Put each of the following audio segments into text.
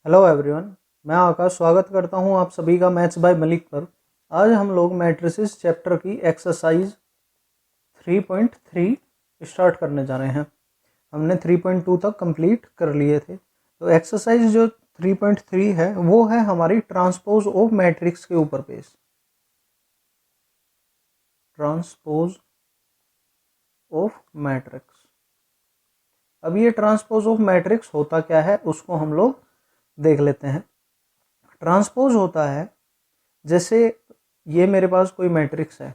Hello everyone, मैं आकाश स्वागत करता हूं आप सभी का मैथ्स बाय मलिक पर। आज हम लोग मैट्रिसेस चैप्टर की एक्सरसाइज 3.3 स्टार्ट करने जा रहे हैं। हमने 3.2 तक कंप्लीट कर लिए थे। तो एक्सरसाइज जो 3.3 है वो है हमारी ट्रांसपोज ऑफ मैट्रिक्स के ऊपर बेस। Transpose of matrix. अब ये ट्रांसपोज ऑफ मैट्रिक्स होता क्या है उसको हम लोग देख लेते हैं। ट्रांसपोज होता है जैसे ये मेरे पास कोई मैट्रिक्स है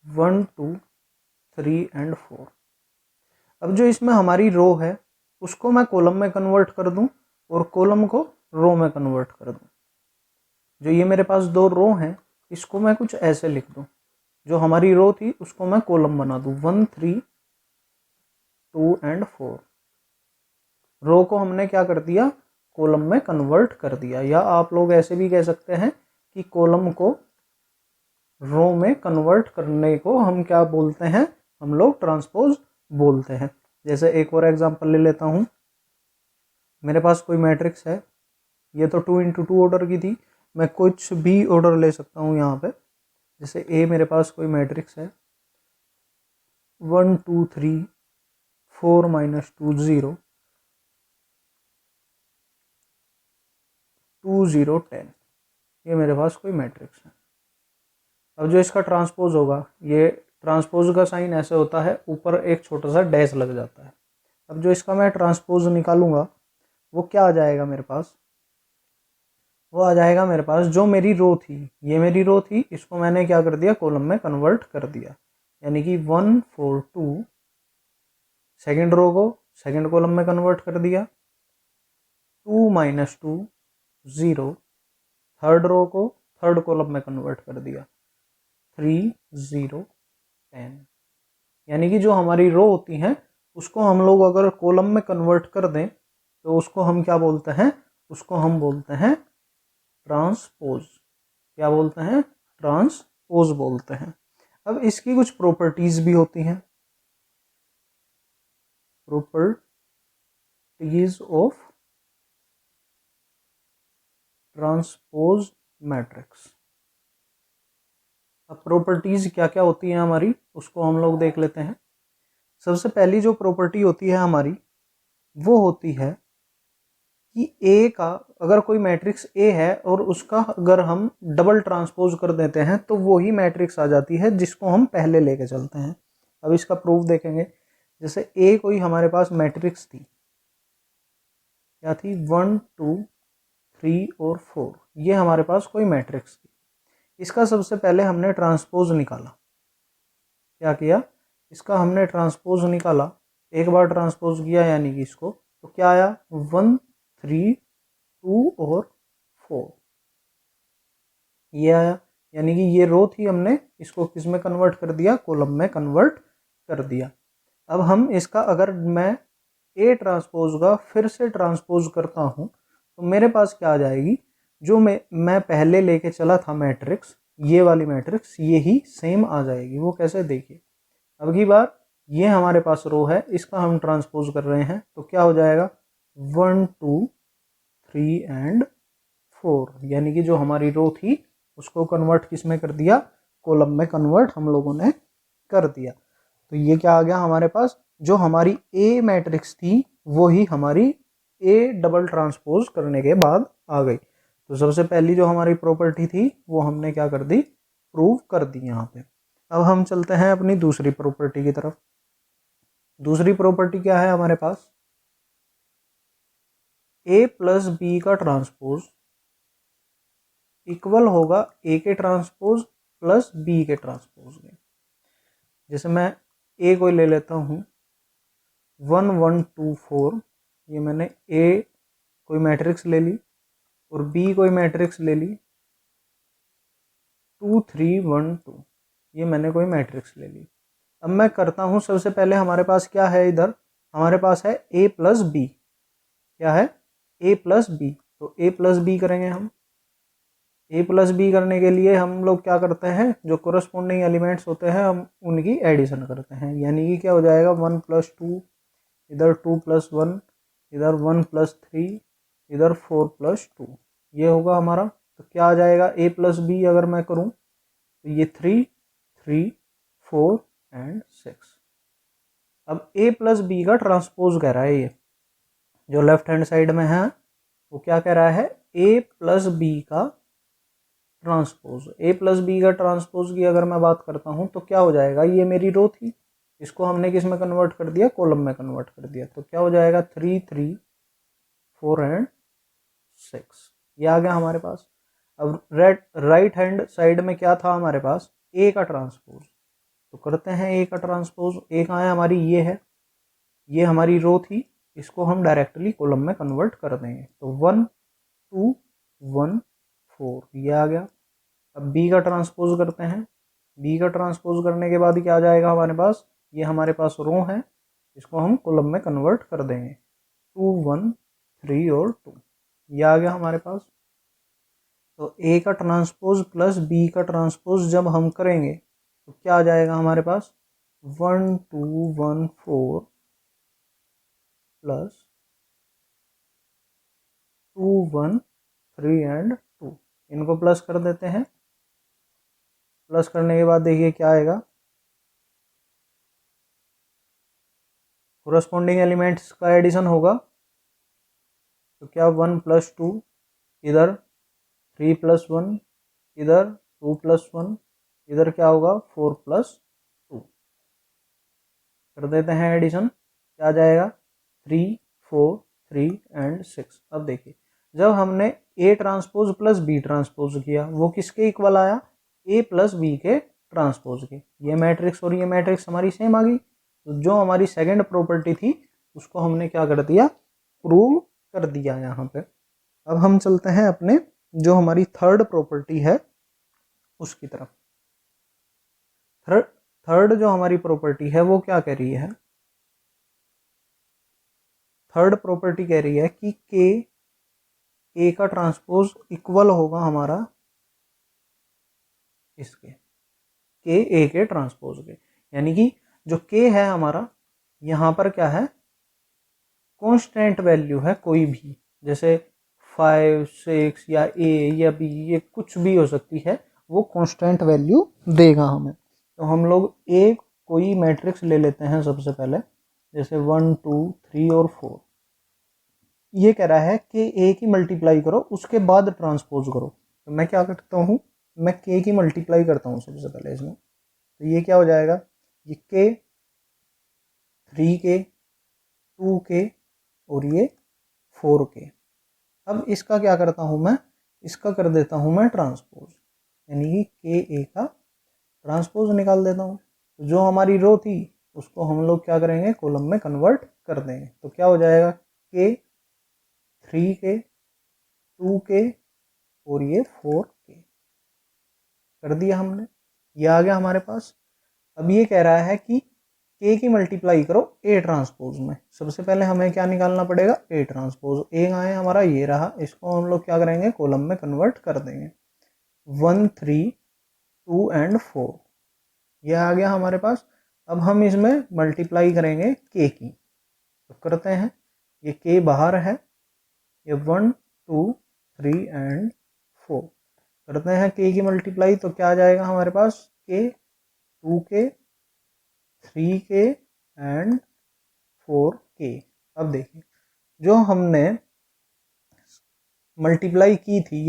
1 2 3 एंड 4। अब जो इसमें हमारी रो है उसको मैं कॉलम में कन्वर्ट कर दूं और कॉलम को रो में कन्वर्ट कर दूं। जो ये मेरे पास दो रो हैं इसको मैं कुछ ऐसे लिख दूं। जो हमारी रो थी उसको मैं कॉलम बना दूं 1 3 2 एंड 4। रो को हमने क्या कर दिया, कॉलम में कन्वर्ट कर दिया। या आप लोग ऐसे भी कह सकते हैं कि कॉलम को रो में कन्वर्ट करने को हम क्या बोलते हैं, हम लोग ट्रांसपोज बोलते हैं। जैसे एक और एग्जांपल ले लेता हूं। मेरे पास कोई मैट्रिक्स है, ये तो 2 × 2 ऑर्डर की थी, मैं कुछ भी ऑर्डर ले सकता हूं यहाँ पे। जैसे ए मेरे पास कोई मैट्रिक्स है 1 2 3 4 -2 0 2 0 10। ये मेरे पास कोई मैट्रिक्स है। अब जो इसका ट्रांसपोज होगा, ये ट्रांसपोज का साइन ऐसे होता है, ऊपर एक छोटा सा डैश लग जाता है। अब जो इसका मैं ट्रांसपोज निकालूंगा वो क्या आ जाएगा मेरे पास, वो आ जाएगा मेरे पास जो मेरी रो थी, ये मेरी रो थी, इसको मैंने क्या कर दिया, कॉलम में कन्वर्ट कर दिया। यानी कि 1 4 2 सेकेंड रो को सेकेंड कॉलम में कन्वर्ट कर दिया, 2 -2 0 थर्ड रो को थर्ड कॉलम में कन्वर्ट कर दिया, 3 0 10। यानी कि जो हमारी रो होती हैं उसको हम लोग अगर कॉलम में कन्वर्ट कर दें तो उसको हम क्या बोलते हैं, उसको हम बोलते हैं ट्रांसपोज। क्या बोलते हैं, ट्रांसपोज बोलते हैं। अब इसकी कुछ प्रॉपर्टीज भी होती हैं। Properties of transpose matrix. अब प्रॉपर्टीज क्या क्या होती हैं हमारी, उसको हम लोग देख लेते हैं। सबसे पहली जो प्रॉपर्टी होती है हमारी वो होती है कि ए का, अगर कोई मैट्रिक्स ए है और उसका अगर हम डबल ट्रांसपोज कर देते हैं तो वो ही मैट्रिक्स आ जाती है जिसको हम पहले लेके चलते हैं। अब इसका प्रूफ देखेंगे। जैसे ए कोई हमारे पास मैट्रिक्स थी, क्या थी, 1 2 3 और 4। ये हमारे पास कोई मैट्रिक्स थी। इसका सबसे पहले हमने ट्रांसपोज निकाला। क्या किया, इसका हमने ट्रांसपोज निकाला। एक बार ट्रांसपोज किया यानी कि इसको, तो क्या आया, 1 3 2 और 4 ये आया। यानी कि ये रो थी, हमने इसको किस में कन्वर्ट कर दिया, कॉलम में कन्वर्ट कर दिया। अब हम इसका अगर मैं ए ट्रांसपोज का फिर से ट्रांसपोज करता हूं तो मेरे पास क्या आ जाएगी, जो मैं पहले लेके चला था मैट्रिक्स, ये वाली मैट्रिक्स, ये ही सेम आ जाएगी। वो कैसे, देखिए। अब की बार ये हमारे पास रो है, इसका हम ट्रांसपोज कर रहे हैं तो क्या हो जाएगा, 1 2 3 एंड 4। यानी कि जो हमारी रो थी उसको कन्वर्ट किस में कर दिया, कॉलम में कन्वर्ट हम लोगों ने कर दिया। तो ये क्या आ गया हमारे पास, जो हमारी ए मैट्रिक्स थी वो ही हमारी ए डबल ट्रांसपोज करने के बाद आ गई। तो सबसे पहली जो हमारी प्रॉपर्टी थी वो हमने क्या कर दी, प्रूव कर दी यहाँ पे। अब हम चलते हैं अपनी दूसरी प्रॉपर्टी की तरफ। दूसरी प्रॉपर्टी क्या है हमारे पास, ए प्लस बी का ट्रांसपोज इक्वल होगा ए के ट्रांसपोज प्लस बी के ट्रांसपोज के। जैसे मैं ए को ले लेता हूँ 1 1 2 4, ये मैंने ए कोई मैट्रिक्स ले ली, और बी कोई मैट्रिक्स ले ली 2 3 1 2, ये मैंने कोई मैट्रिक्स ले ली। अब मैं करता हूँ, सबसे पहले हमारे पास क्या है, इधर हमारे पास है ए प्लस बी। क्या है, ए प्लस बी। तो ए प्लस बी करेंगे हम। ए प्लस बी करने के लिए हम लोग क्या करते हैं, जो कोरस्पोंडिंग एलिमेंट्स होते हैं हम उनकी एडिशन करते हैं। यानी कि क्या हो जाएगा, 1 + 2, इधर 2 + 1, इधर 1 + 3, इधर 4+2, ये होगा हमारा। तो क्या आ जाएगा, a प्लस बी अगर मैं करूं तो ये 3, 3, 4 एंड 6। अब a प्लस बी का ट्रांसपोज कह रहा है, ये जो लेफ्ट हैंड साइड में है वो क्या कह रहा है, a प्लस बी का ट्रांसपोज। a प्लस बी का ट्रांसपोज की अगर मैं बात करता हूं तो क्या हो जाएगा, ये मेरी रो थी, इसको हमने किस में कन्वर्ट कर दिया, कॉलम में कन्वर्ट कर दिया। तो क्या हो जाएगा 3, 3, 4 एंड 6, ये आ गया हमारे पास। अब राइट हैंड साइड में क्या था हमारे पास, ए का ट्रांसपोज। तो करते हैं ए का ट्रांसपोज। ए कहाँ है हमारी, ये है, ये हमारी रो थी, इसको हम डायरेक्टली कॉलम में कन्वर्ट कर देंगे। तो 1, 2, 1, 4, ये आ गया। अब बी का ट्रांसपोज करते हैं। बी का ट्रांसपोज करने के बाद क्या आ जाएगा हमारे पास, ये हमारे पास रो है, इसको हम कॉलम में कन्वर्ट कर देंगे। 2, 1, 3 और 2, ये आ गया हमारे पास। तो ए का ट्रांसपोज प्लस बी का ट्रांसपोज जब हम करेंगे तो क्या आ जाएगा हमारे पास, 1, 2, 1, 4 प्लस 2, 1, 3 एंड 2, इनको प्लस कर देते हैं। प्लस करने के बाद देखिए क्या आएगा, कोरस्पॉन्डिंग एलिमेंट्स का एडिशन होगा। तो क्या 1 प्लस 2, इधर 3 प्लस 1, इधर 2 प्लस 1, इधर क्या होगा 4 प्लस 2, कर देते हैं एडिशन। क्या आ जाएगा 3, 4, 3 एंड 6। अब देखिए जब हमने A transpose plus B transpose किया वो किसके इक्वल आया, ए प्लस बी के ट्रांसपोज के। ये मैट्रिक्स और ये मैट्रिक्स हमारी सेम आ गई। तो जो हमारी सेकंड प्रॉपर्टी थी उसको हमने क्या कर दिया, प्रूव कर दिया यहाँ पे। अब हम चलते हैं अपने जो हमारी थर्ड प्रॉपर्टी है उसकी तरफ। थर्ड जो हमारी प्रॉपर्टी है वो क्या कह रही है, थर्ड प्रॉपर्टी कह रही है कि के ए का ट्रांसपोज इक्वल होगा हमारा इसके, के ए के ट्रांसपोज के। यानी कि जो के है हमारा यहाँ पर क्या है, कांस्टेंट वैल्यू है कोई भी, जैसे 5, 6 या ए या बी, ये कुछ भी हो सकती है, वो कांस्टेंट वैल्यू देगा हमें। तो हम लोग ए कोई मैट्रिक्स ले लेते हैं सबसे पहले, जैसे 1, 2, 3 और 4। ये कह रहा है कि ए की मल्टीप्लाई करो उसके बाद ट्रांसपोज करो। तो मैं क्या करता हूँ, मैं के की मल्टीप्लाई करता हूँ सबसे पहले इसमें। तो ये क्या हो जाएगा, ये के, 3 के, 2 के और ये 4 के। अब इसका क्या करता हूँ मैं, इसका कर देता हूँ मैं ट्रांसपोज, यानी कि के ए का ट्रांसपोज निकाल देता हूँ। तो जो हमारी रो थी उसको हम लोग क्या करेंगे, कॉलम में कन्वर्ट कर देंगे। तो क्या हो जाएगा, के, 3 के, 2 के और ये 4 के, कर दिया हमने, ये आ गया हमारे पास। अब ये कह रहा है कि के की मल्टीप्लाई करो ए ट्रांसपोज में। सबसे पहले हमें क्या निकालना पड़ेगा, ए ट्रांसपोज। ए कहाँ है हमारा, ये रहा, इसको हम लोग क्या करेंगे, कॉलम में कन्वर्ट कर देंगे। 1, 3, 2 एंड 4, ये आ गया हमारे पास। अब हम इसमें मल्टीप्लाई करेंगे के की, तो करते हैं। ये के बाहर है, ये 1, 2, 3 एंड 4, करते हैं के की मल्टीप्लाई। तो क्या आ जाएगा हमारे पास, के, 2 के, 3 के एंड 4 के। अब देखिए जो हमने मल्टीप्लाई की थी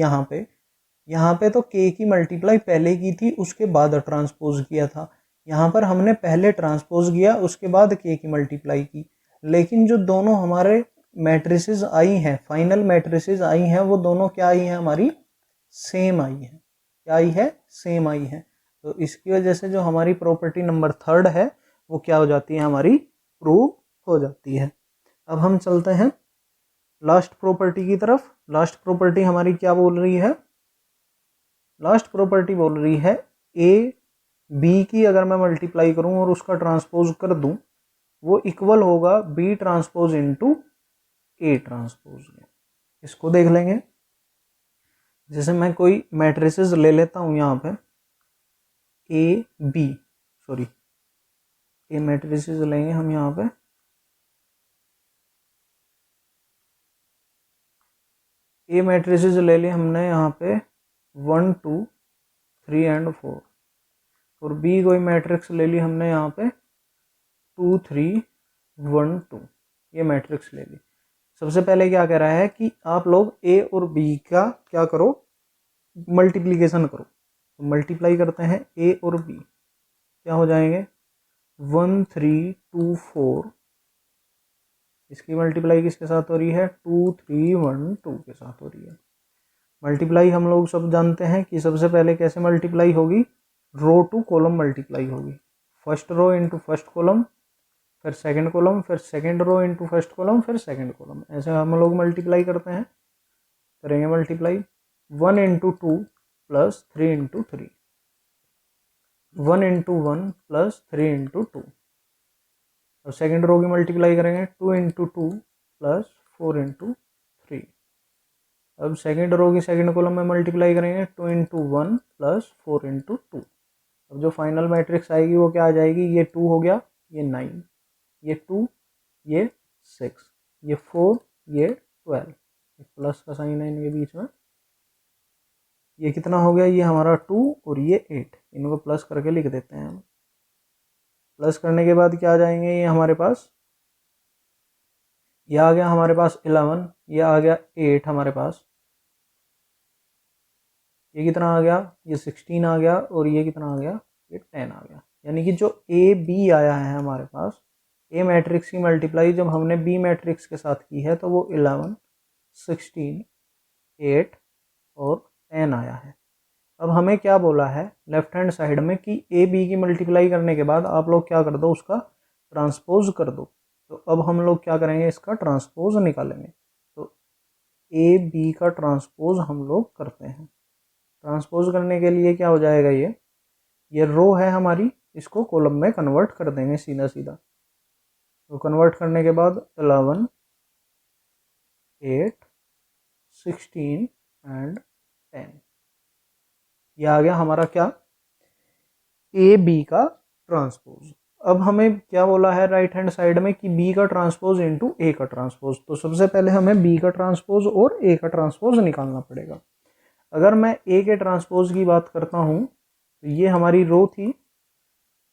यहाँ पे तो के की मल्टीप्लाई पहले की थी उसके बाद ट्रांसपोज किया था। यहाँ पर हमने पहले ट्रांसपोज किया उसके बाद के की मल्टीप्लाई की। लेकिन जो दोनों हमारे मैट्रिसेस आई हैं, फाइनल मैट्रिसेस आई हैं, वो दोनों क्या आई हैं हमारी, सेम आई है। क्या आई है, सेम आई है। तो इसकी वजह से जो हमारी प्रॉपर्टी नंबर थर्ड है वो क्या हो जाती है, हमारी प्रूव हो जाती है। अब हम चलते हैं लास्ट प्रॉपर्टी की तरफ। लास्ट प्रॉपर्टी हमारी क्या बोल रही है, लास्ट प्रॉपर्टी बोल रही है ए बी की अगर मैं मल्टीप्लाई करूं और उसका ट्रांसपोज कर दूं वो इक्वल होगा B transpose into A transpose. इसको देख लेंगे। जैसे मैं कोई मैट्रिसेस ले लेता हूं यहाँ पे, A B, sorry A matrices लेंगे हम यहाँ पे, ए मैट्रिसेस ले ली हमने यहाँ पे 1 2 3 एंड 4, और बी कोई मैट्रिक्स ले ली हमने यहाँ पे 2 3 1 2, ये मैट्रिक्स ले ली। सबसे पहले क्या कह रहा है कि आप लोग ए और बी का क्या करो, मल्टीप्लीकेशन करो। तो मल्टीप्लाई करते हैं ए और बी, क्या हो जाएंगे 1 3 2 4, इसकी मल्टीप्लाई किसके साथ हो रही है 2 3 1 2 के साथ हो रही है। मल्टीप्लाई हम लोग सब जानते हैं कि सबसे पहले कैसे मल्टीप्लाई होगी, रो टू कॉलम मल्टीप्लाई होगी। First row into first column, फिर सेकंड कॉलम, फिर second row into first column, फिर सेकंड कॉलम, ऐसे हम लोग मल्टीप्लाई करते हैं। करेंगे multiply 1 into 2 plus 3 into 3, 1 into 1 plus 3 into 2, और सेकेंड रो की मल्टीप्लाई करेंगे 2 इंटू 2 प्लस 4 इंटू 3। अब सेकेंड रो की सेकेंड कॉलम में मल्टीप्लाई करेंगे 2 इंटू 1 प्लस 4 इंटू 2। अब जो फाइनल मैट्रिक्स आएगी वो क्या आ जाएगी, ये 2 हो गया, ये 9, ये 2, ये 6, ये 4, ये 12, प्लस का साइन है इनके बीच में। ये कितना हो गया, ये हमारा 2 और ये 8, इनको प्लस करके लिख देते हैं हम। प्लस करने के बाद क्या आ जाएंगे, ये हमारे पास, ये आ गया हमारे पास 11, ये आ गया 8 हमारे पास, ये कितना आ गया, ये 16 आ गया, और ये कितना आ गया, ये 10 आ गया। यानी कि जो ए बी आया है हमारे पास, ए मैट्रिक्स की मल्टीप्लाई जब हमने बी मैट्रिक्स के साथ की है तो वो 11 16 8 और 10 आया है। अब हमें क्या बोला है लेफ्ट हैंड साइड में कि ए बी की मल्टीप्लाई करने के बाद आप लोग क्या कर दो, उसका ट्रांसपोज कर दो। तो अब हम लोग क्या करेंगे, इसका ट्रांसपोज निकालेंगे। तो ए बी का ट्रांसपोज हम लोग करते हैं। ट्रांसपोज करने के लिए क्या हो जाएगा, ये रो है हमारी, इसको कॉलम में कन्वर्ट कर देंगे सीधा सीधा। तो कन्वर्ट करने के बाद 11 8 16 एंड 10, ये आ गया हमारा क्या, ए बी का ट्रांसपोज। अब हमें क्या बोला है राइट हैंड साइड में कि बी का ट्रांसपोज इनटू ए का ट्रांसपोज। तो सबसे पहले हमें बी का ट्रांसपोज और ए का ट्रांसपोज निकालना पड़ेगा। अगर मैं ए के ट्रांसपोज की बात करता हूँ तो ये हमारी रो थी,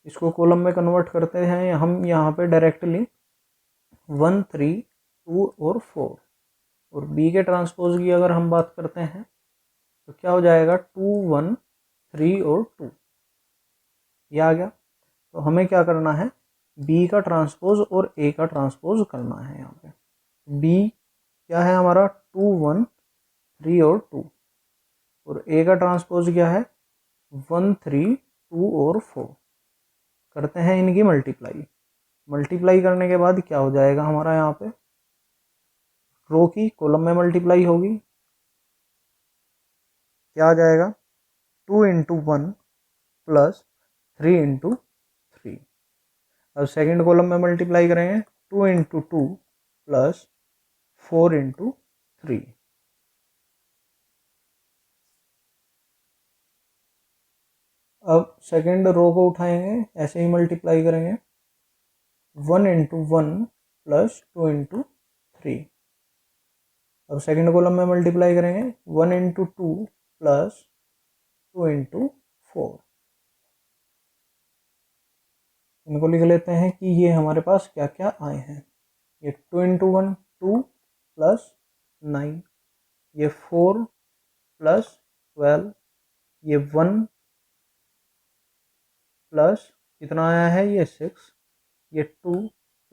इसको कॉलम में कन्वर्ट करते हैं हम यहाँ पे डायरेक्टली 1 3 2 और 4। और बी के ट्रांसपोज की अगर हम बात करते हैं तो क्या हो जाएगा 2 1 3 और 2, ये आ गया। तो हमें क्या करना है, बी का ट्रांसपोज और ए का ट्रांसपोज करना है। यहाँ पे बी क्या है हमारा 2 1 3 और 2, और ए का ट्रांसपोज क्या है 1 3 2 और 4। करते हैं इनकी मल्टीप्लाई। मल्टीप्लाई करने के बाद क्या हो जाएगा हमारा, यहाँ पे रो की कॉलम में मल्टीप्लाई होगी, क्या आ जाएगा 2 इंटू 1 प्लस 3 इंटू 3। अब सेकेंड कॉलम में मल्टीप्लाई करेंगे 2 इंटू 2 प्लस 4 इंटू 3। अब सेकेंड रो को उठाएंगे, ऐसे ही मल्टीप्लाई करेंगे 1 इंटू 1 प्लस 2 इंटू 3। अब सेकेंड कॉलम में मल्टीप्लाई करेंगे 1 इंटू 2 प्लस 2 इंटू 4। इनको लिख लेते हैं कि ये हमारे पास क्या क्या आए हैं। ये 2 इंटू 1 2 प्लस 9, ये 4 प्लस 12, ये 1 प्लस कितना आया है ये 6, ये 2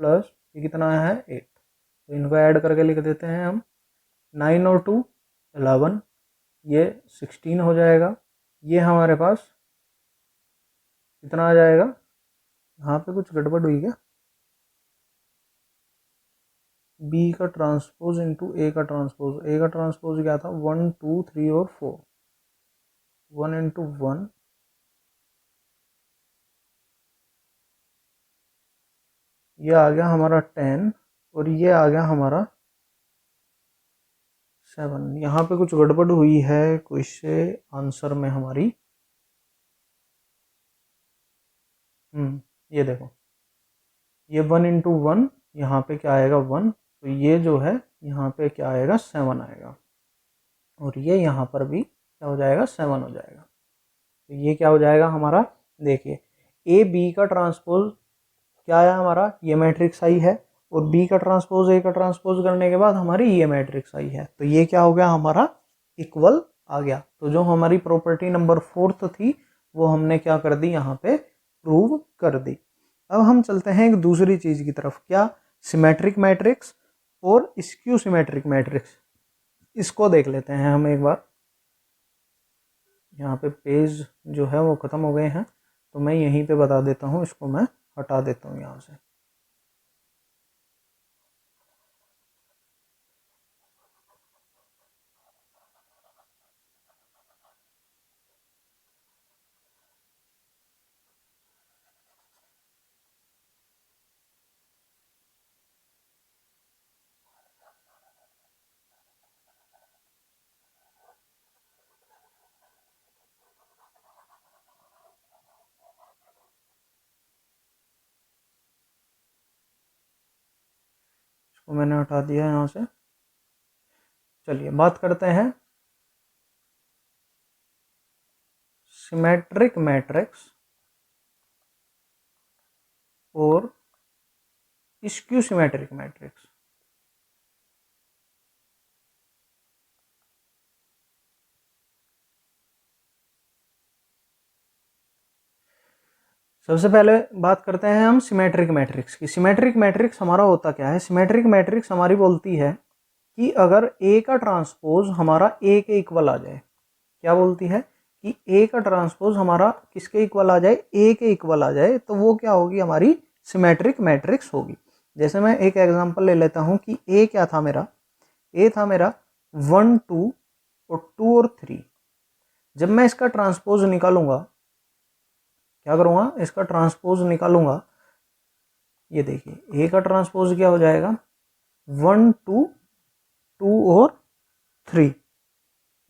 प्लस ये कितना आया है 8। तो इनको ऐड करके लिख देते हैं हम 9 और 2 11, ये 16 हो जाएगा। ये हमारे पास कितना आ जाएगा, यहाँ पे कुछ गड़बड़ हुई क्या, बी का ट्रांसपोज इंटू ए का ट्रांसपोज। ए का ट्रांसपोज क्या था 1 2 3 और 4, 1 इंटू 1 ये आ गया हमारा 10, और ये आ गया हमारा 7। यहाँ पे कुछ गड़बड़ हुई है क्वेश्चन आंसर में हमारी। ये देखो, ये 1 इंटू 1 यहाँ पे क्या आएगा 1, तो ये जो है यहाँ पे क्या आएगा 7 आएगा। और ये यहाँ पर भी क्या हो जाएगा, 7 हो जाएगा। तो ये क्या हो जाएगा हमारा, देखिए ए बी का ट्रांसपोज क्या है हमारा, ये मैट्रिक्स आई है, और बी का ट्रांसपोज ए का ट्रांसपोज करने के बाद हमारी ये मैट्रिक्स आई है। तो ये क्या हो गया हमारा, इक्वल आ गया। तो जो हमारी प्रॉपर्टी नंबर 4 थी वो हमने क्या कर दी, यहाँ पे प्रूव कर दी। अब हम चलते हैं एक दूसरी चीज की तरफ, क्या, सिमेट्रिक मैट्रिक्स और स्क्यू सिमेट्रिक मैट्रिक्स। इसको देख लेते हैं हम एक बार। यहाँ पे पेज जो है वो ख़त्म हो गए हैं, तो मैं यहीं पे बता देता हूँ, इसको मैं हटा देता हूँ यहाँ से। इसको मैंने हटा दिया यहाँ से। चलिए बात करते हैं सिमेट्रिक मैट्रिक्स और स्क्यू सिमेट्रिक मैट्रिक्स। सबसे पहले बात करते हैं हम सिमेट्रिक मैट्रिक्स की। सिमेट्रिक मैट्रिक्स हमारा होता क्या है, सिमेट्रिक मैट्रिक्स हमारी बोलती है कि अगर ए का ट्रांसपोज हमारा ए के इक्वल आ जाए, क्या बोलती है कि ए का ट्रांसपोज हमारा किसके इक्वल आ जाए, ए के इक्वल आ जाए, तो वो क्या होगी, हमारी सिमेट्रिक मैट्रिक्स होगी। जैसे मैं एक एग्जांपल ले लेता हूं कि ए क्या था मेरा, ए था मेरा 1 2 और 2 और 3। जब मैं इसका ट्रांसपोज निकालूंगा, क्या करूंगा, इसका ट्रांसपोज निकालूंगा, ये देखिए ए का ट्रांसपोज क्या हो जाएगा, 1 2 2 और 3।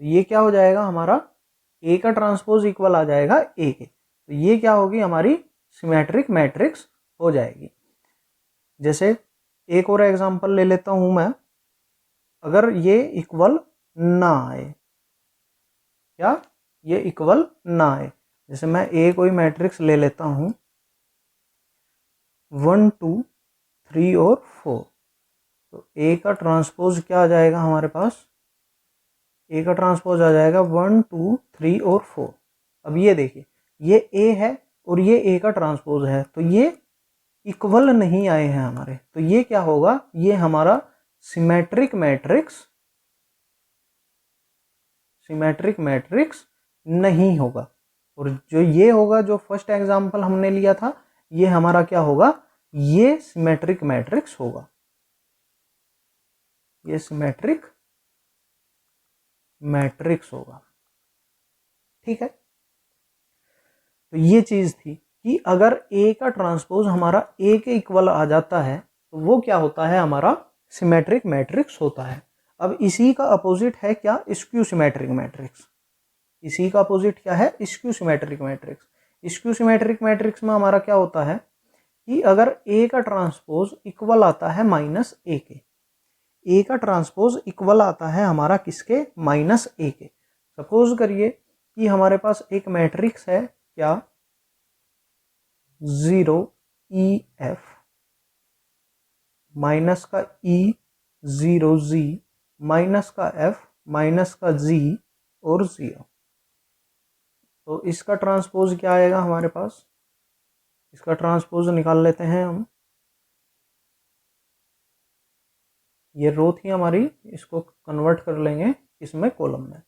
ये क्या हो जाएगा हमारा, ए का ट्रांसपोज इक्वल आ जाएगा ए के। तो ये क्या होगी, हमारी सिमेट्रिक मैट्रिक्स हो जाएगी। जैसे एक और एग्जांपल ले लेता हूं मैं, अगर ये इक्वल ना आए, क्या, ये इक्वल ना आए, जैसे मैं ए कोई मैट्रिक्स ले लेता हूं 1 2 3 और 4, तो ए का ट्रांसपोज क्या आ जाएगा हमारे पास, ए का ट्रांसपोज आ जाएगा 1 2 3 और 4। अब ये देखिए ये ए है और ये ए का ट्रांसपोज है, तो ये इक्वल नहीं आए हैं हमारे, तो ये क्या होगा, ये हमारा सिमेट्रिक मैट्रिक्स नहीं होगा। और जो ये होगा, जो फर्स्ट एग्जांपल हमने लिया था, ये हमारा क्या होगा, ये सिमेट्रिक मैट्रिक्स होगा, ये सिमेट्रिक मैट्रिक्स होगा। ठीक है, तो ये चीज थी कि अगर ए का ट्रांसपोज हमारा ए के इक्वल आ जाता है तो वो क्या होता है, हमारा सिमेट्रिक मैट्रिक्स होता है। अब इसी का अपोजिट है क्या, स्क्यू सिमेट्रिक मैट्रिक्स। इसी का अपोजिट क्या है, skew symmetric matrix. Skew symmetric matrix में हमारा क्या होता है कि अगर ए का ट्रांसपोज इक्वल आता है माइनस ए के, ए का ट्रांसपोज इक्वल आता है हमारा किसके, माइनस ए के। सपोज करिए कि हमारे पास एक मैट्रिक्स है, क्या, 0 ई एफ माइनस का ई 0 जी माइनस का एफ माइनस का जी और 0। तो इसका ट्रांसपोज क्या आएगा हमारे पास, इसका ट्रांसपोज निकाल लेते हैं हम। ये रो थी हमारी, इसको कन्वर्ट कर लेंगे इसमें कॉलम में,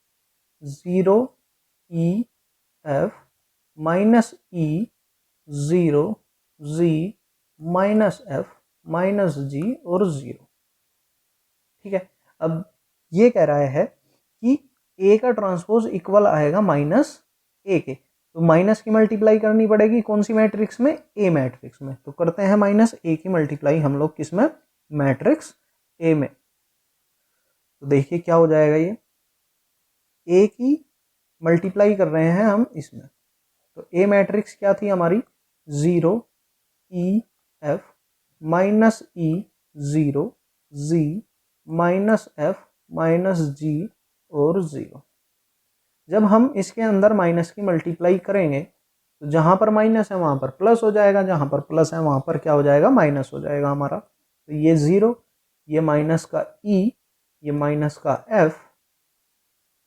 0 ई एफ माइनस ई 0 जी माइनस एफ माइनस जी और 0। ठीक है, अब ये कह रहा है कि ए का ट्रांसपोज इक्वल आएगा माइनस ए के, तो माइनस की मल्टीप्लाई करनी पड़ेगी कौन सी मैट्रिक्स में, ए मैट्रिक्स में। तो करते हैं माइनस ए की मल्टीप्लाई हम लोग किस में, मैट्रिक्स ए में। तो देखिए क्या हो जाएगा, ये ए की मल्टीप्लाई कर रहे हैं हम इसमें, तो ए मैट्रिक्स क्या थी हमारी, 0 ई एफ माइनस ई 0 जी माइनस एफ माइनस जी और 0। जब हम इसके अंदर माइनस की मल्टीप्लाई करेंगे तो जहाँ पर माइनस है वहाँ पर प्लस हो जाएगा, जहाँ पर प्लस है वहाँ पर क्या हो जाएगा, माइनस हो जाएगा हमारा। तो ये 0, ये माइनस का E, ये माइनस का F,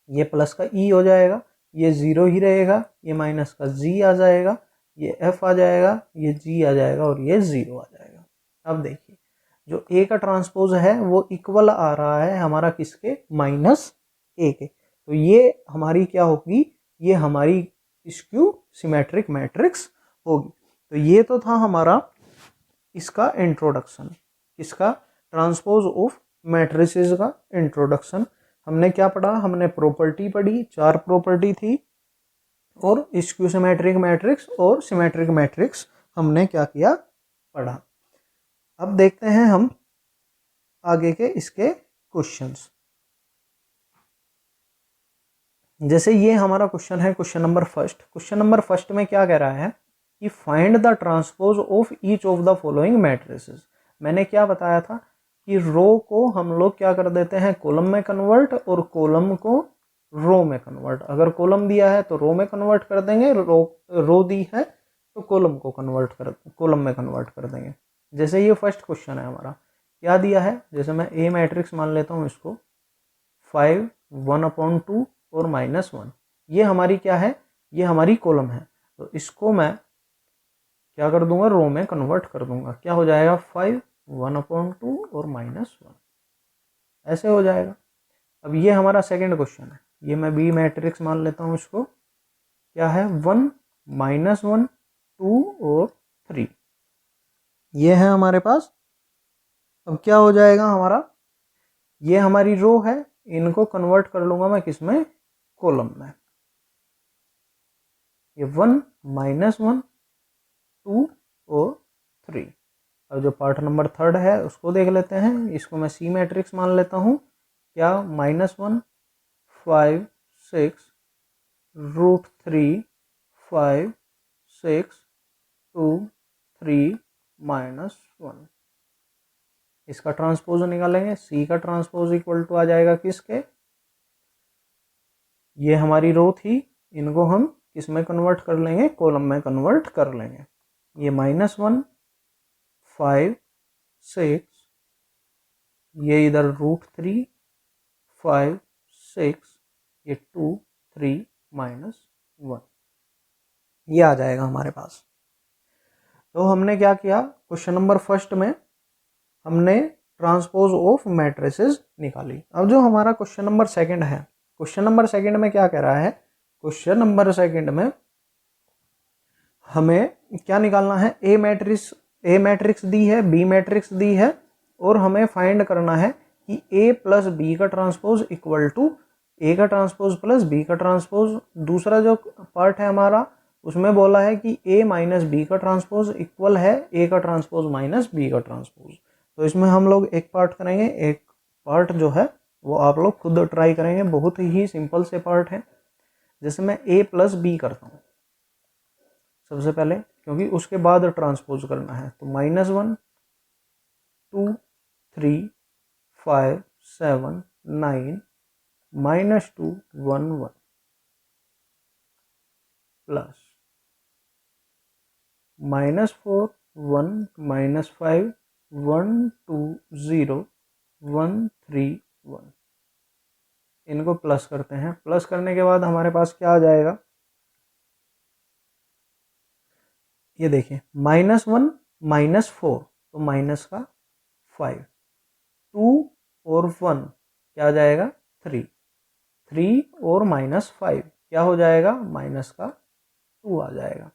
ये प्लस का E हो जाएगा, ये 0 ही रहेगा, ये माइनस का G आ जाएगा, ये F आ जाएगा, ये G आ जाएगा और ये 0 आ जाएगा। अब देखिए जो A का ट्रांसपोज है वो इक्वल आ रहा है हमारा किसके, माइनस A के। तो ये हमारी क्या होगी, ये हमारी स्क्यू सिमेट्रिक मैट्रिक्स होगी। तो ये तो था हमारा इसका इंट्रोडक्शन, इसका ट्रांसपोज ऑफ मैट्रिसेस का इंट्रोडक्शन। हमने क्या पढ़ा, हमने प्रॉपर्टी पढ़ी, 4 प्रॉपर्टी थी, और स्क्यू सिमेट्रिक मैट्रिक्स और सिमेट्रिक मैट्रिक्स हमने क्या किया, पढ़ा। अब देखते हैं हम आगे के इसके क्वेश्चंस। जैसे ये हमारा क्वेश्चन है question number first. Question number first में क्या कह रहा है कि find the transpose of each of the following matrices. मैंने क्या बताया था कि रो को हम लोग क्या कर देते हैं, कॉलम में कन्वर्ट, और कॉलम को रो में कन्वर्ट। अगर कॉलम दिया है तो रो में कन्वर्ट कर देंगे, रो दी है तो कॉलम में कन्वर्ट कर देंगे। जैसे ये फर्स्ट क्वेश्चन है हमारा, क्या दिया है, जैसे मैं ए मैट्रिक्स मान लेता हूँ इसको, 5, 1/2 और -1। ये हमारी क्या है, ये हमारी कॉलम है। तो इसको मैं क्या कर दूंगा, रो में कन्वर्ट कर दूंगा। क्या हो जाएगा, 5, 1/2 और -1, ऐसे हो जाएगा। अब ये हमारा सेकंड क्वेश्चन है, ये मैं बी मैट्रिक्स मान लेता हूँ इसको, क्या है, 1, -1, 2 और 3, ये है हमारे पास। अब क्या हो जाएगा हमारा, ये हमारी रो है, इनको कन्वर्ट कर लूंगा मैं किसमें, कॉलम में। ये 1, -1, 2 और 3। अब जो पार्ट नंबर थर्ड है उसको देख लेते हैं। इसको मैं सी मैट्रिक्स मान लेता हूँ, क्या, -1, 5, 6, √3, 5, 6, 2, 3, -1। इसका ट्रांसपोज निकालेंगे, सी का ट्रांसपोज इक्वल टू आ जाएगा किसके, ये हमारी रो थी, इनको हम किस में कन्वर्ट कर लेंगे, कॉलम में कन्वर्ट कर लेंगे। ये -1, 5, 6, ये इधर √3, 5, 6, ये 2, 3, -1, ये आ जाएगा हमारे पास। तो हमने क्या किया, क्वेश्चन नंबर फर्स्ट में हमने ट्रांसपोज ऑफ मैट्रिसेस निकाली। अब जो हमारा क्वेश्चन नंबर सेकंड है, क्वेश्चन नंबर सेकंड में क्या कह रहा है, क्वेश्चन नंबर सेकंड में हमें क्या निकालना है, ए मैट्रिक्स दी है, बी मैट्रिक्स दी है, और हमें फाइंड करना है कि ए प्लस बी का ट्रांसपोज इक्वल टू ए का ट्रांसपोज प्लस बी का ट्रांसपोज। दूसरा जो पार्ट है हमारा उसमें बोला है कि ए माइनस बी का ट्रांसपोज इक्वल है ए का ट्रांसपोज माइनस बी का ट्रांसपोज। तो इसमें हम लोग एक पार्ट करेंगे, एक पार्ट जो है वो आप लोग खुद ट्राई करेंगे, बहुत ही सिंपल से पार्ट है। जैसे मैं ए प्लस बी करता हूँ सबसे पहले, क्योंकि उसके बाद ट्रांसपोज करना है। तो -1, 2, 3, 5, 7, 9, -2, 1, 1 प्लस -4, 1, -5, 1, 2, 0, 1, 3, 1। इनको प्लस करते हैं। प्लस करने के बाद हमारे पास क्या आ जाएगा, ये देखिए, -1, -4 तो माइनस का 5, 2 और 1 क्या आ जाएगा, 3, 3 और -5 क्या हो जाएगा, माइनस का 2 आ जाएगा।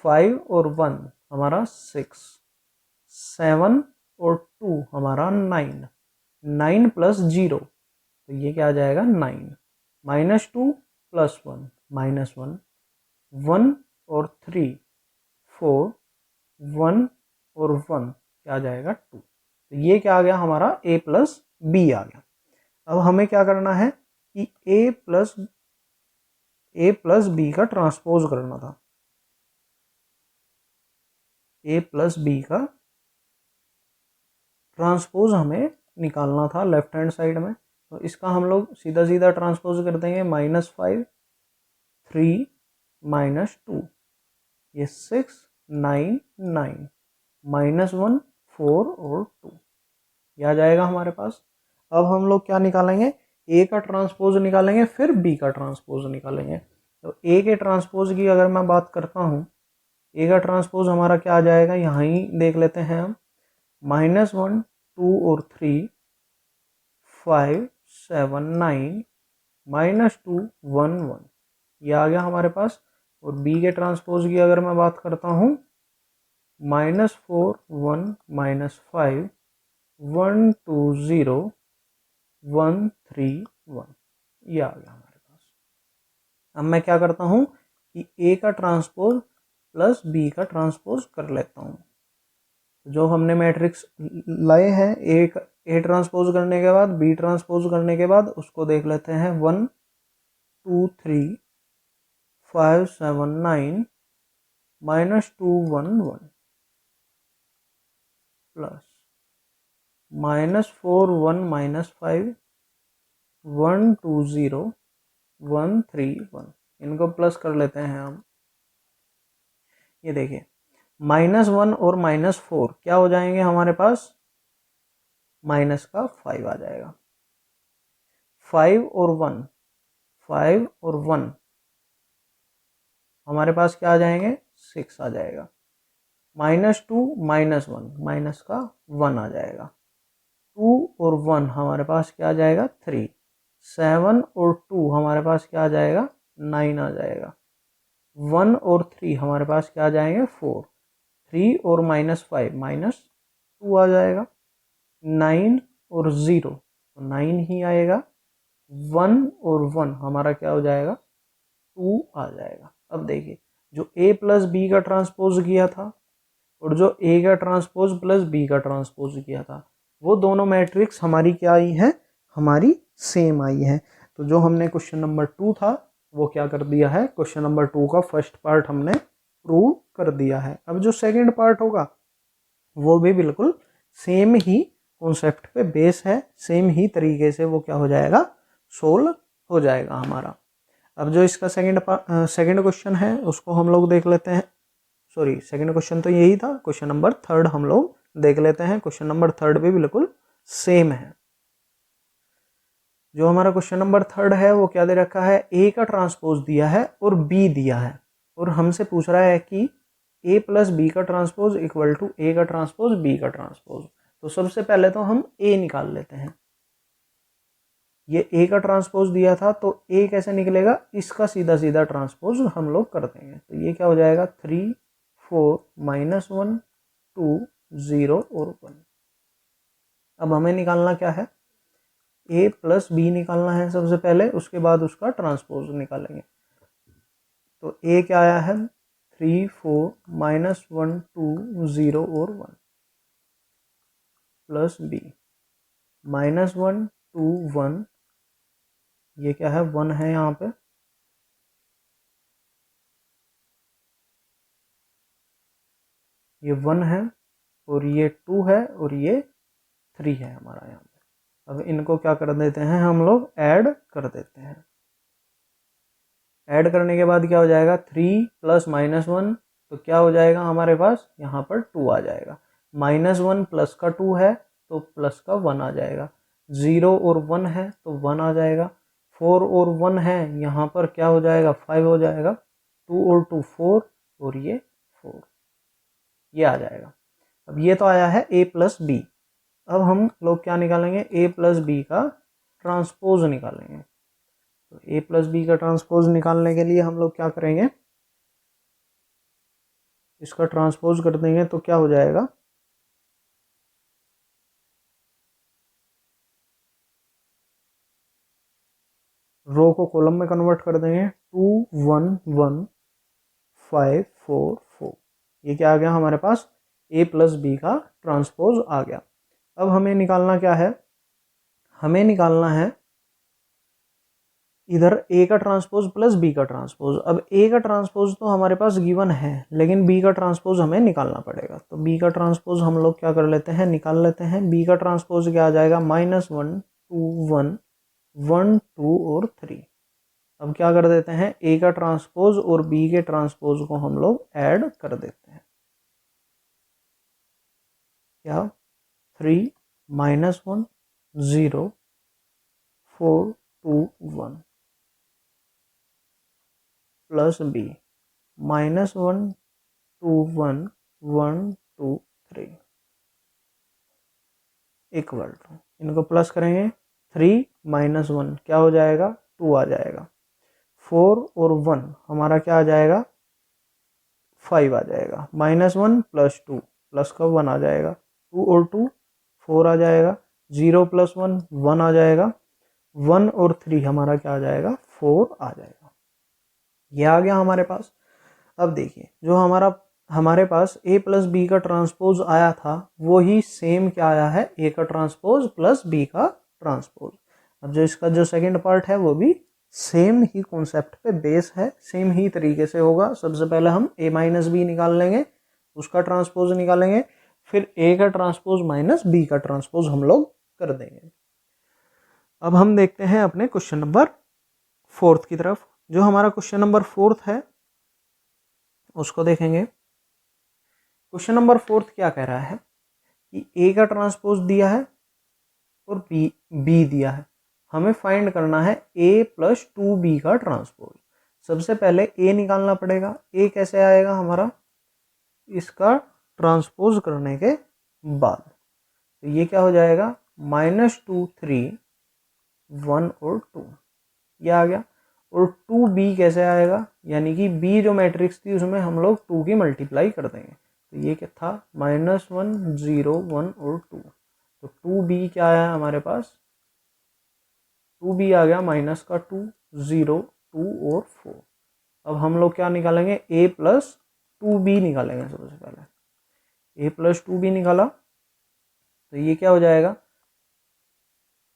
5 और 1 हमारा 6, 7 और 2 हमारा 9, 9 प्लस 0 तो ये क्या आ जाएगा, 9, -2 प्लस 1 -1, 1 और 3, 4, 1 और 1 क्या आ जाएगा, 2। तो ये क्या आ गया हमारा, a प्लस बी आ गया। अब हमें क्या करना है कि a प्लस बी का ट्रांसपोज करना था, a प्लस बी का ट्रांसपोज हमें निकालना था लेफ्ट हैंड साइड में। तो इसका हम लोग सीधा सीधा ट्रांसपोज कर देंगे, -5 3 -2, ये 6 9 9, -1 4 और 2, यह आ जाएगा हमारे पास। अब हम लोग क्या निकालेंगे, ए का ट्रांसपोज निकालेंगे, फिर बी का ट्रांसपोज निकालेंगे। तो ए के ट्रांसपोज की अगर मैं बात करता हूँ, ए का ट्रांसपोज हमारा क्या आ जाएगा, यहाँ ही देख लेते हैं हम, -1 2 और 3 5 7 9 -2 1 1, ये आ गया हमारे पास। और बी के ट्रांसपोज की अगर मैं बात करता हूँ, -4 1 -5 1 2 0 1 3 1, ये आ गया हमारे पास। अब मैं क्या करता हूँ कि ए का ट्रांसपोज प्लस बी का ट्रांसपोज कर लेता हूँ। जो हमने मैट्रिक्स लाए हैं, ए ट्रांसपोज करने के बाद बी ट्रांसपोज करने के बाद उसको देख लेते हैं, 1 2 3 5 7 9 -2 1 1 प्लस -4 1 -5 1 2 0 1 3 1, इनको प्लस कर लेते हैं हम। ये देखिए, -1 और -4 क्या हो जाएंगे हमारे पास, माइनस का 5 आ जाएगा। 5 और 1 5 और 1 हमारे पास क्या आ जाएंगे, 6 आ जाएगा। -2 -1 माइनस का 1 आ जाएगा। 2 और 1 हमारे पास क्या आ जाएगा, 3। 7 और 2 हमारे पास क्या आ जाएगा, 9 आ जाएगा। 1 और 3 हमारे पास क्या आ जाएंगे, 4। 3 और -5 -2 आ जाएगा। 9 और 0 तो 9 ही आएगा। 1 और 1 हमारा क्या हो जाएगा, 2 आ जाएगा। अब देखिए, जो a प्लस बी का ट्रांसपोज किया था और जो a का ट्रांसपोज प्लस b का ट्रांसपोज किया था, वो दोनों मैट्रिक्स हमारी क्या आई है, हमारी सेम आई है। तो जो हमने क्वेश्चन नंबर 2 था वो क्या कर दिया है, क्वेश्चन नंबर 2 का फर्स्ट पार्ट हमने प्रूव कर दिया है। अब जो सेकंड पार्ट होगा वो भी बिल्कुल सेम ही कॉन्सेप्ट पे बेस है, सेम ही तरीके से वो क्या हो जाएगा, सोल्व हो जाएगा हमारा। अब जो इसका सेकंड क्वेश्चन है उसको हम लोग देख लेते हैं। सॉरी, सेकंड क्वेश्चन तो यही था, क्वेश्चन नंबर 3 हम लोग देख लेते हैं। क्वेश्चन नंबर 3 भी बिल्कुल सेम है। जो हमारा क्वेश्चन नंबर 3 है वो क्या दे रखा है, ए का ट्रांसपोज दिया है और बी दिया है, और हमसे पूछ रहा है कि ए प्लस बी का ट्रांसपोज इक्वल टू ए का ट्रांसपोज बी का ट्रांसपोज। तो सबसे पहले तो हम ए निकाल लेते हैं। ये ए का ट्रांसपोज दिया था तो ए कैसे निकलेगा, इसका सीधा सीधा ट्रांसपोज हम लोग कर देंगे। तो ये क्या हो जाएगा, 3 4 -1 2 0 और 1। अब हमें निकालना क्या है, ए प्लस बी निकालना है सबसे पहले, उसके बाद उसका ट्रांसपोज निकालेंगे। तो ए क्या आया है, 3 4 -1 2 0 और 1 प्लस बी -1 2 1, ये क्या है, 1 है यहाँ पे, ये 1 है और ये 2 है और ये 3 है हमारा यहाँ पे। अब इनको क्या कर देते हैं, हम लोग ऐड कर देते हैं। ऐड करने के बाद क्या हो जाएगा, 3 प्लस -1 तो क्या हो जाएगा हमारे पास, यहाँ पर 2 आ जाएगा। -1 प्लस का 2 है तो प्लस का 1 आ जाएगा। 0 और 1 है तो 1 आ जाएगा। 4 और 1 है, यहाँ पर क्या हो जाएगा, 5 हो जाएगा। 2 और 2 4 और ये 4, ये आ जाएगा। अब ये तो आया है a प्लस बी। अब हम लोग क्या निकालेंगे, a प्लस बी का ट्रांसपोज निकालेंगे। तो a प्लस बी का ट्रांसपोज निकालने के लिए हम लोग क्या करेंगे, इसका ट्रांसपोज कर देंगे तो क्या हो जाएगा, रो को कॉलम में कन्वर्ट कर देंगे। 2 1 1 5 4 4, ये क्या आ गया हमारे पास, a प्लस बी का ट्रांसपोज आ गया। अब हमें निकालना क्या है, हमें निकालना है इधर a का ट्रांसपोज प्लस b का ट्रांसपोज। अब a का ट्रांसपोज तो हमारे पास गिवन है, लेकिन b का ट्रांसपोज हमें निकालना पड़ेगा। तो b का ट्रांसपोज हम लोग क्या कर लेते हैं, निकाल लेते हैं। b का ट्रांसपोज क्या आ जाएगा, -1 2 1 1 2 और 3। अब क्या कर देते हैं, ए का ट्रांसपोज और बी के ट्रांसपोज को हम लोग ऐड कर देते हैं। क्या 3 -1 0 4 2 1 प्लस बी -1 2 1 1 2 3 इक्वल टू, इनको प्लस करेंगे 3 -1 क्या हो जाएगा 2 आ जाएगा, 4 और 1 हमारा क्या आ जाएगा 5 आ जाएगा, -1 + 2 प्लस का 1 आ जाएगा, 2 और 2 4 आ जाएगा, 0 + 1 1 आ जाएगा, 1 और 3 हमारा क्या आ जाएगा 4 आ जाएगा। ये आ गया हमारे पास। अब देखिए जो हमारे पास a + b का ट्रांसपोज आया था वो ही सेम क्या आया है, a का ट्रांसपोज प्लस b का ट्रांसपोज। अब जो इसका जो सेकंड पार्ट है वो भी सेम ही कॉन्सेप्ट पे बेस है, सेम ही तरीके से होगा। सबसे पहले हम a - b निकाल लेंगे, उसका ट्रांसपोज निकालेंगे, फिर a का ट्रांसपोज माइनस b का ट्रांसपोज हम लोग कर देंगे। अब हम देखते हैं अपने क्वेश्चन नंबर 4 की तरफ। जो हमारा क्वेश्चन नंबर 4 है उसको देखेंगे। क्वेश्चन नंबर 4 क्या कह रहा है कि ए का ट्रांसपोज दिया है और बी दिया है, हमें फाइंड करना है a + 2b का ट्रांसपोज। सबसे पहले ए निकालना पड़ेगा। ए कैसे आएगा हमारा, इसका ट्रांसपोज करने के बाद, तो ये क्या हो जाएगा -2 3 1 और 2 ये आ गया। और 2b कैसे आएगा, यानी कि b जो मैट्रिक्स थी उसमें हम लोग 2 की मल्टीप्लाई कर देंगे, तो ये क्या था -1 0 1 और 2, तो 2b क्या आया हमारे पास, 2b आ गया -2 0 2 और 4। अब हम लोग क्या निकालेंगे, a + 2b निकालेंगे। सबसे पहले a + 2b निकाला तो ये क्या हो जाएगा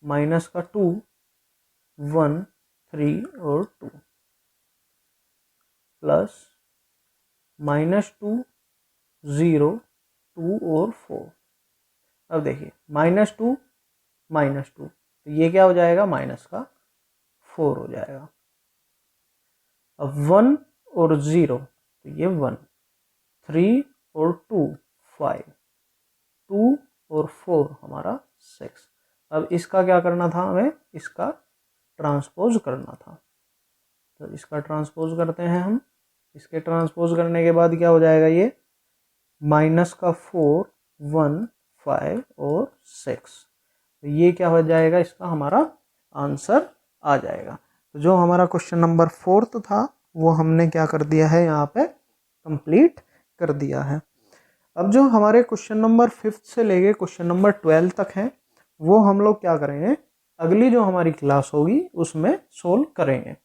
-2 1 3 और 2 प्लस -2 0 2 और 4। अब देखिए -2 -2 तो ये क्या हो जाएगा -4 हो जाएगा। अब 1 और 0 तो ये 1, 3 और 2 5, 2 और 4 हमारा 6। अब इसका क्या करना था, हमें इसका ट्रांसपोज करना था, तो इसका ट्रांसपोज करते हैं हम। इसके ट्रांसपोज करने के बाद क्या हो जाएगा, ये -4 1 5 और 6, तो ये क्या हो जाएगा, इसका हमारा आंसर आ जाएगा। तो जो हमारा क्वेश्चन नंबर 4 था वो हमने क्या कर दिया है, यहाँ पे कंप्लीट कर दिया है। अब जो हमारे क्वेश्चन नंबर 5 से लेके क्वेश्चन नंबर 12 तक है वो हम लोग क्या करेंगे, अगली जो हमारी क्लास होगी उसमें सोल्व करेंगे।